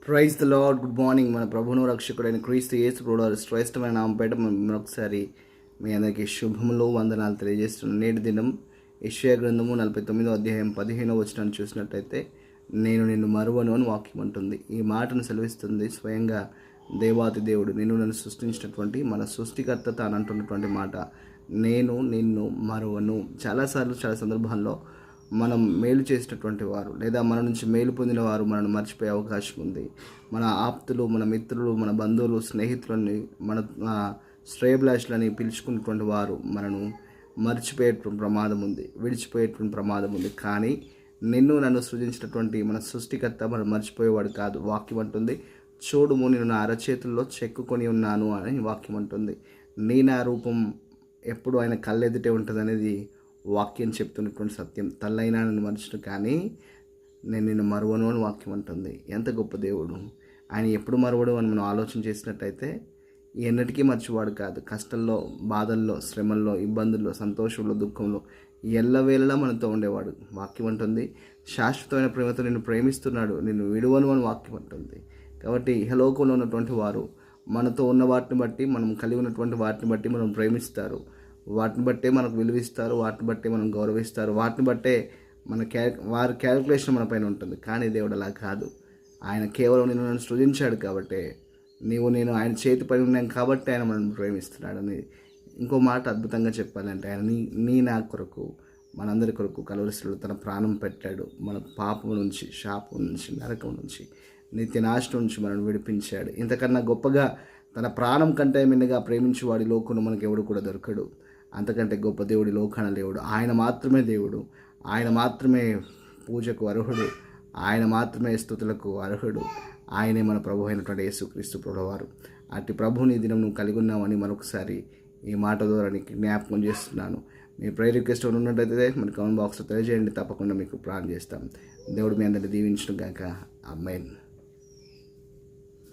Praise the Lord. Good morning. మన ప్రభువును రక్షకుడైన క్రీస్తు యేసు ప్రభువు శ్రేష్టమైన నామపేట మరొకసారి మీ అందరికీ శుభములు వందనాలు తెలియజేస్తున్నాను. నేటి దినం యెషయా గ్రంథము 49వ అధ్యాయం 15వ వచనాన్ని చూసినట్టయితే, నేను నిన్ను మరువను అని వాక్యం ఉంటుంది. ఈ మాటను సెలవిస్తుంది స్వయంగా దేవాతి దేవుడు, నన్ను సృష్టించినటువంటి మన సృష్టికర్త తాను అంటున్నటువంటి మాట, నేను నిన్ను మరువను. చాలా సందర్భాల్లో మనం మేలు చేసినటువంటి వారు లేదా మన నుంచి మేలు పొందిన వారు మనల్ని మర్చిపోయే అవకాశం ఉంది. మన ఆప్తులు, మన మిత్రులు, మన బంధువులు, స్నేహితులని, మన శ్రేయభిలాషులని పిలుచుకున్నటువంటి వారు మనను మర్చిపోయేటువంటి ప్రమాదం ఉంది, విడిచిపోయేటువంటి ప్రమాదం ఉంది. కానీ నన్ను సృజించినటువంటి మన సృష్టికర్త మనం మర్చిపోయేవాడు కాదు. వాక్యం అంటుంది, చూడుము నేను నా అరచేతుల్లో చెక్కుకొని ఉన్నాను అని వాక్యం అంటుంది. నా రూపం ఎప్పుడు ఆయన కళ్ళెదుటే ఉంటుంది అనేది వాక్యం చెప్తున్నటువంటి సత్యం. తల్లైనా నన్ను మరచను కానీ నేను నిన్ను మరువను అని వాక్యం అంటుంది. ఎంత గొప్ప దేవుడు! ఆయన ఎప్పుడు మరువడు అని మనం ఆలోచన చేసినట్టయితే ఎన్నటికీ మర్చివాడు కాదు. కష్టంలో, బాధల్లో, శ్రమల్లో, ఇబ్బందుల్లో, సంతోషంలో, దుఃఖంలో ఎల్లవేళలా మనతో ఉండేవాడు. వాక్యం అంటుంది, శాశ్వతమైన ప్రేమతో నిన్ను ప్రేమిస్తున్నాడు, నిన్ను విడువను అని వాక్యం అంటుంది. కాబట్టి ఇహలోకంలో ఉన్నటువంటి వారు మనతో ఉన్న వాటిని బట్టి, మనం కలిగి ఉన్నటువంటి వాటిని బట్టి మనం ప్రేమిస్తారు, వాటిని బట్టే మనకు విలువిస్తారు, వాటిని బట్టే మనం గౌరవిస్తారు, వాటిని బట్టే మన వారి క్యాలిక్యులేషన్ మన పైన ఉంటుంది. కానీ దేవుడు అలా కాదు. ఆయన కేవలం నన్ను సృజించాడు కాబట్టి, నేను ఆయన చేతి పని ఉన్నాం కాబట్టి ఆయన మనల్ని ప్రేమిస్తున్నాడని. ఇంకో మాట అద్భుతంగా చెప్పాలంటే, ఆయన నా కొరకు, మనందరి కొరకు కలువరిశిలో తన ప్రాణం పెట్టాడు. మన పాపం నుంచి, శాపం నుంచి, నరకం నుంచి, నిత్యనాశనం నుంచి మనల్ని విడిపించాడు. ఇంతకన్నా గొప్పగా తన ప్రాణం కంటే మిన్నగా ప్రేమించేవాడి లోకంలో మనకు ఎవడు కూడా దొరకడు. అంతకంటే గొప్ప దేవుడి లోకాన దేవుడు. ఆయన మాత్రమే దేవుడు, ఆయన మాత్రమే పూజకు అర్హుడు, ఆయన మాత్రమే స్తుతులకు అర్హుడు. ఆయనే మన ప్రభు అయినటువంటి యేసుక్రీస్తు ప్రభువారు. అట్టి ప్రభుని దినం నువ్వు కలిగి ఉన్నామని మరొకసారి ఈ మాట ద్వారా నీకు జ్ఞాపకం చేస్తున్నాను. మీ ప్రేయర్ రిక్వెస్ట్ ఉన్నట్టయితే మన కామెంట్ బాక్స్లో తెలియజేయండి. తప్పకుండా మీకు ప్రార్థన చేస్తాం. దేవుడు మీ అందరిని దీవించును గాక. ఆమేన్.